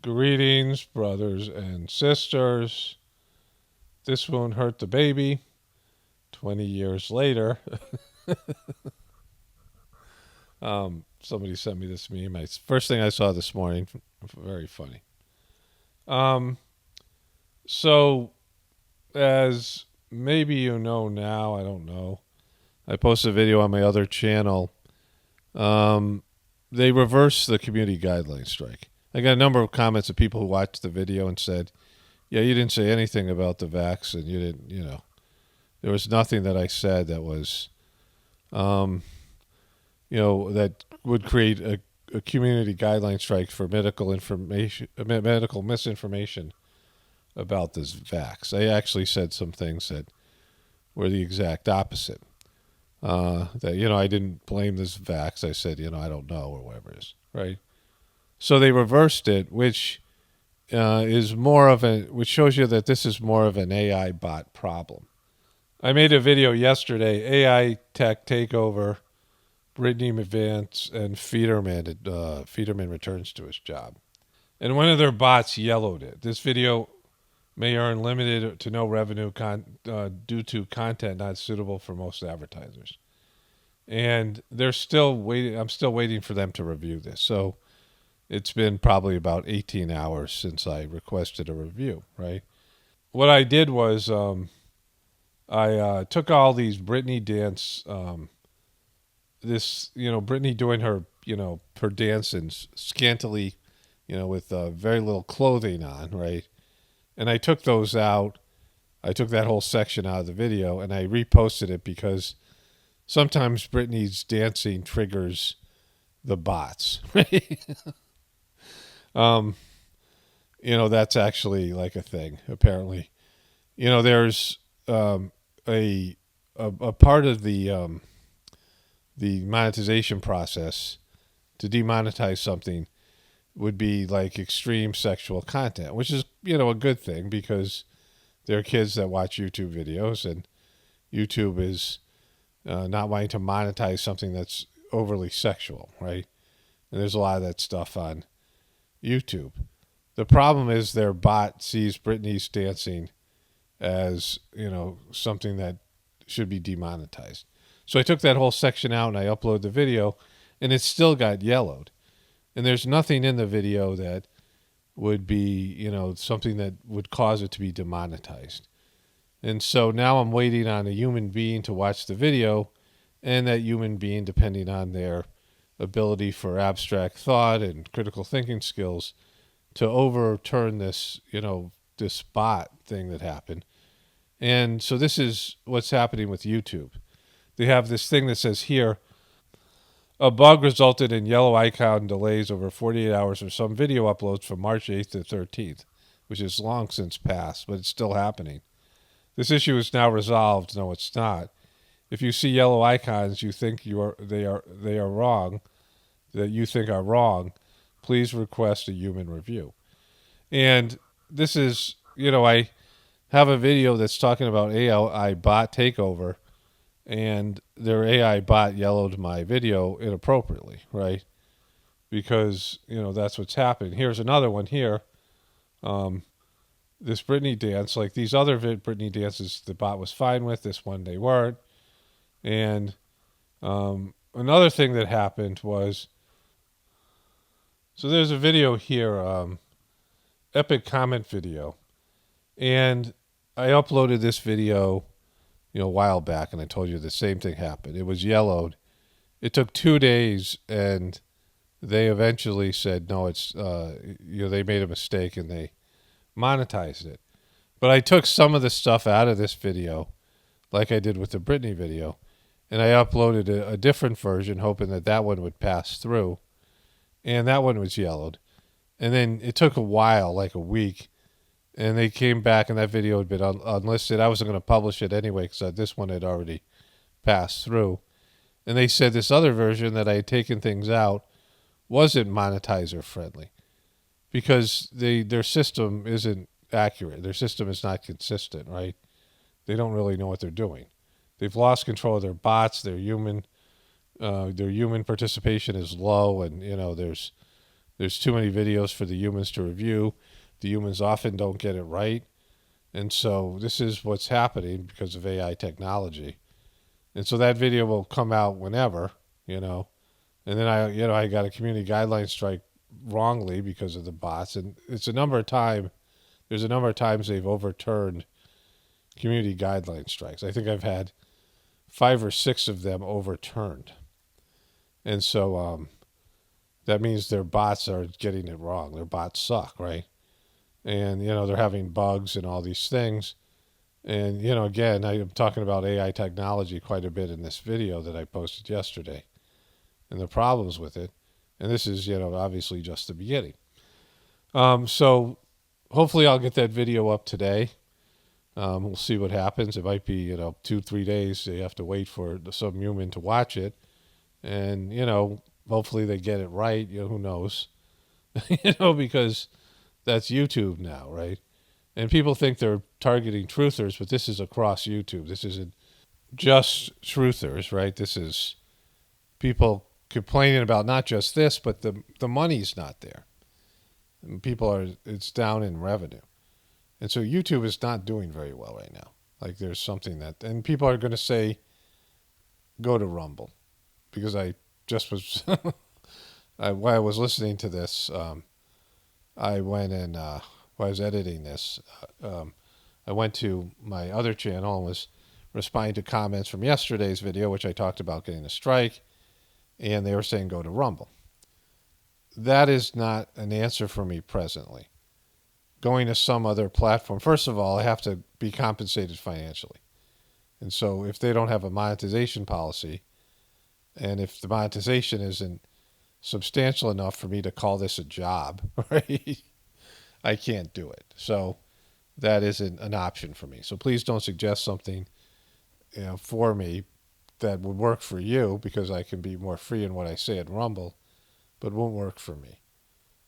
Greetings, brothers and sisters. This won't hurt the baby. 20 years later, somebody sent me this meme. First thing I saw this morning, very funny. Um, so, as maybe you know now, I don't know. I posted a video on my other channel. They reversed the community guideline strike. I got a number of comments of people who watched the video and said, yeah, you didn't say anything about the vax, and you didn't, there was nothing that I said that was, that would create a community guideline strike for medical misinformation about this vax. I actually said some things that were the exact opposite. That, I didn't blame this vax. I said, I don't know, or whatever it is, right? So they reversed it, which which shows you that this is more of an AI bot problem. I made a video yesterday, AI tech takeover, Britney and Fetterman. Fetterman returns to his job. And one of their bots yellowed it. This video may earn limited to no revenue due to content not suitable for most advertisers. And they're still waiting. I'm still waiting for them to review this. So it's been probably about 18 hours since I requested a review, right? What I did was I took all these Britney dance, Britney doing her, her dance and scantily, with very little clothing on, right? And I took those out. I took that whole section out of the video and I reposted it because sometimes Britney's dancing triggers the bots. That's actually like a thing, apparently. There's a part of the monetization process to demonetize something would be like extreme sexual content, which is, a good thing because there are kids that watch YouTube videos and YouTube is not wanting to monetize something that's overly sexual, right? And there's a lot of that stuff on YouTube. The problem is their bot sees Britney's dancing as, something that should be demonetized. So I took that whole section out and I uploaded the video and it still got yellowed. And there's nothing in the video that would be, something that would cause it to be demonetized. And so now I'm waiting on a human being to watch the video, and that human being, depending on their ability for abstract thought and critical thinking skills, to overturn this, this bot thing that happened. And so this is what's happening with YouTube. They have this thing that says here, a bug resulted in yellow icon delays over 48 hours for some video uploads from March 8th to 13th, which is long since passed, but it's still happening. This issue is now resolved. No, it's not. If you see yellow icons you think they are wrong, that you think are wrong, please request a human review. And this is, I have a video that's talking about AI bot takeover, and their AI bot yellowed my video inappropriately, right? Because, that's what's happening. Here's another one here. This Britney dance, like these other Britney dances, the bot was fine with. This one they weren't. And another thing that happened was, so there's a video here, epic comment video. And I uploaded this video, a while back, and I told you the same thing happened. It was yellowed. It took 2 days, and they eventually said, no, it's, they made a mistake, and they monetized it. But I took some of the stuff out of this video, like I did with the Britney video, and I uploaded a different version, hoping that one would pass through, and that one was yellowed. And then it took a while, like a week, and they came back, and that video had been unlisted. I wasn't going to publish it anyway because this one had already passed through. And they said this other version that I had taken things out wasn't monetizer friendly because their system isn't accurate. Their system is not consistent, right? They don't really know what they're doing. They've lost control of their bots. Their human participation is low, and there's There's too many videos for the humans to review. The humans often don't get it right. And so this is what's happening because of AI technology. And so that video will come out whenever, you know. And then I got a community guideline strike wrongly because of the bots. And there's a number of times they've overturned community guideline strikes. I think I've had 5 or 6 of them overturned. And so that means their bots are getting it wrong. Their bots suck, right? And, they're having bugs and all these things. And, again, I'm talking about AI technology quite a bit in this video that I posted yesterday and the problems with it. And this is, obviously just the beginning. So hopefully I'll get that video up today. We'll see what happens. It might be, 2-3 days. They have to wait for some human to watch it. And, hopefully they get it right. Who knows? Because that's YouTube now, right? And people think they're targeting truthers, but this is across YouTube. This isn't just truthers, right? This is people complaining about not just this, but the money's not there. And it's down in revenue. And so YouTube is not doing very well right now. Like there's something and people are going to say, go to Rumble. Because I just was, while I was listening to this, I went and, while I was editing this, I went to my other channel and was responding to comments from yesterday's video, which I talked about getting a strike, and they were saying go to Rumble. That is not an answer for me presently. Going to some other platform, first of all, I have to be compensated financially. And so if they don't have a monetization policy, and if the monetization isn't substantial enough for me to call this a job, right, I can't do it. So that isn't an option for me. So please don't suggest something for me that would work for you, because I can be more free in what I say at Rumble, but won't work for me.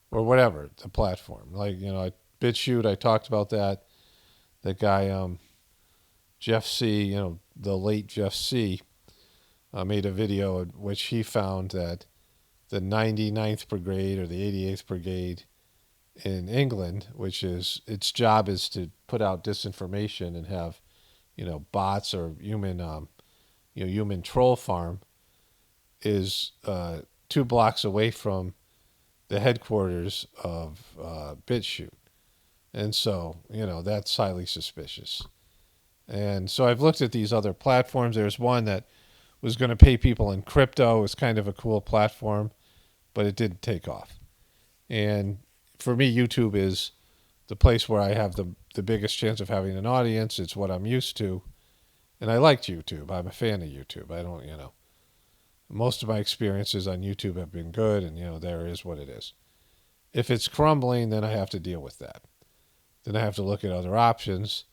Or whatever, the platform. Like, BitChute, I talked about that. That guy, Jeff C., the late Jeff C., made a video in which he found that the 99th Brigade or the 88th Brigade in England, which is its job is to put out disinformation and have, bots or human troll farm, is 2 blocks away from the headquarters of BitChute. And so, that's highly suspicious. And so I've looked at these other platforms. There's one that was going to pay people in crypto. It was kind of a cool platform, but it didn't take off. And for me, YouTube is the place where I have the biggest chance of having an audience. It's what I'm used to. And I liked YouTube. I'm a fan of YouTube. I don't, most of my experiences on YouTube have been good, and, there is what it is. If it's crumbling, then I have to deal with that. Then I have to look at other options.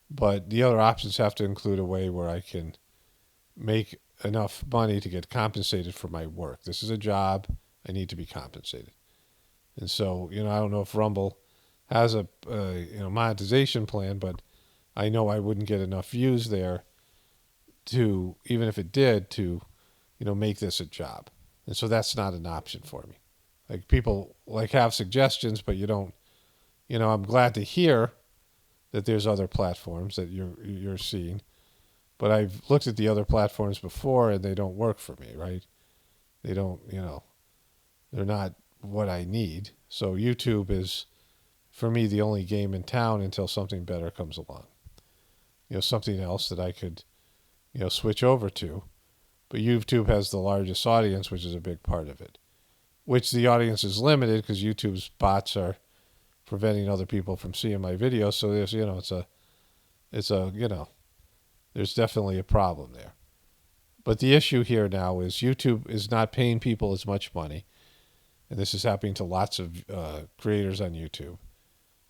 But the other options have to include a way where I can make enough money to get compensated for my work. This is a job. I need to be compensated. And so, I don't know if Rumble has a monetization plan, but I know I wouldn't get enough views there to, even if it did, to, make this a job. And so that's not an option for me. Like people have suggestions, but you don't, I'm glad to hear that there's other platforms that you're seeing. But I've looked at the other platforms before, and they don't work for me, right? They don't, they're not what I need. So YouTube is, for me, the only game in town until something better comes along. Something else that I could, switch over to. But YouTube has the largest audience, which is a big part of it. Which the audience is limited because YouTube's bots are preventing other people from seeing my videos. So there's, there's definitely a problem there. But the issue here now is YouTube is not paying people as much money. And this is happening to lots of creators on YouTube.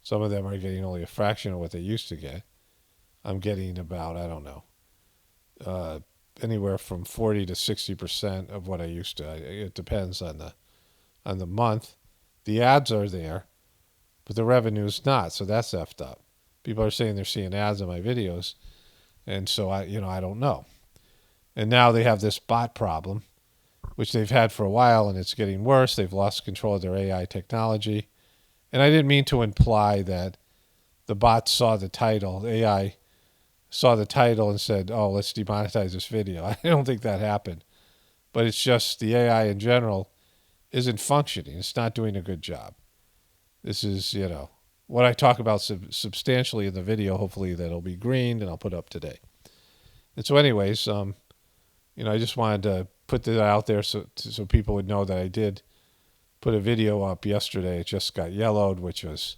Some of them are getting only a fraction of what they used to get. I'm getting about, I don't know, anywhere from 40 to 60% of what I used to. It depends on the month. The ads are there, but the revenue's not. So that's effed up. People are saying they're seeing ads on my videos, and so I don't know. And now they have this bot problem, which they've had for a while, and it's getting worse. They've lost control of their AI technology. And I didn't mean to imply that the bots saw the title, AI saw the title and said, oh, let's demonetize this video. I don't think that happened. But it's just the AI in general isn't functioning. It's not doing a good job. This is, what I talk about substantially in the video. Hopefully that'll be greened and I'll put up today. And so anyways, I just wanted to put that out there so people would know that I did put a video up yesterday. It just got yellowed, which was,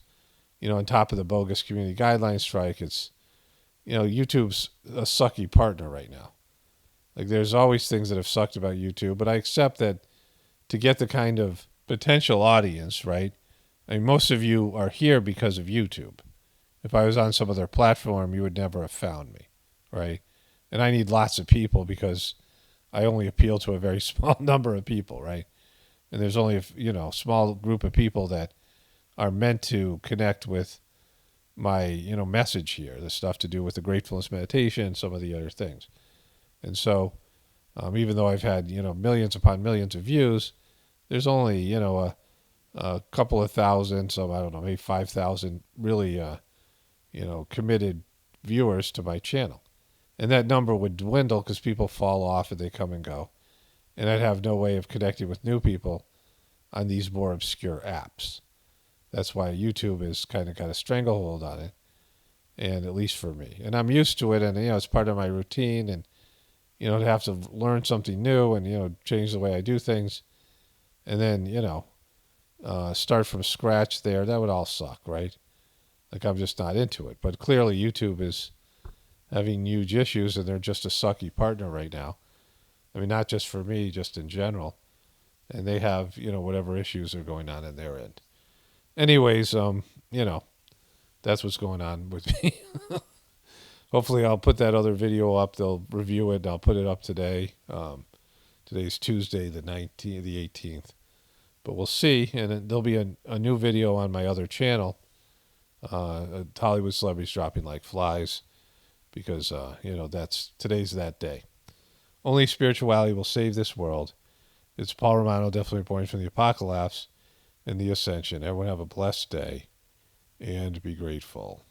on top of the bogus community guideline strike. It's, YouTube's a sucky partner right now. Like, there's always things that have sucked about YouTube, but I accept that to get the kind of potential audience, right? I mean, most of you are here because of YouTube. If I was on some other platform, you would never have found me, right? And I need lots of people because I only appeal to a very small number of people, right? And there's only a small group of people that are meant to connect with my message here, the stuff to do with the gratefulness meditation, some of the other things. And so even though I've had millions upon millions of views, there's only a couple of thousand, so I don't know, maybe 5,000 really committed viewers to my channel. And that number would dwindle because people fall off and they come and go. And I'd have no way of connecting with new people on these more obscure apps. That's why YouTube has kind of got a stranglehold on it, and at least for me. And I'm used to it, and it's part of my routine, and to have to learn something new and change the way I do things, and then start from scratch there. That would all suck, right? Like, I'm just not into it. But clearly YouTube is having huge issues, and they're just a sucky partner right now. I mean, not just for me, just in general. And they have whatever issues are going on in their end. Anyways, that's what's going on with me. Hopefully I'll put that other video up. They'll review it, and I'll put it up today. Today's Tuesday, the 18th. But we'll see, and there'll be a new video on my other channel, Hollywood Celebrities Dropping Like Flies, because, today's that day. Only spirituality will save this world. It's Paul Romano, definitely reporting from the Apocalypse and the Ascension. Everyone have a blessed day and be grateful.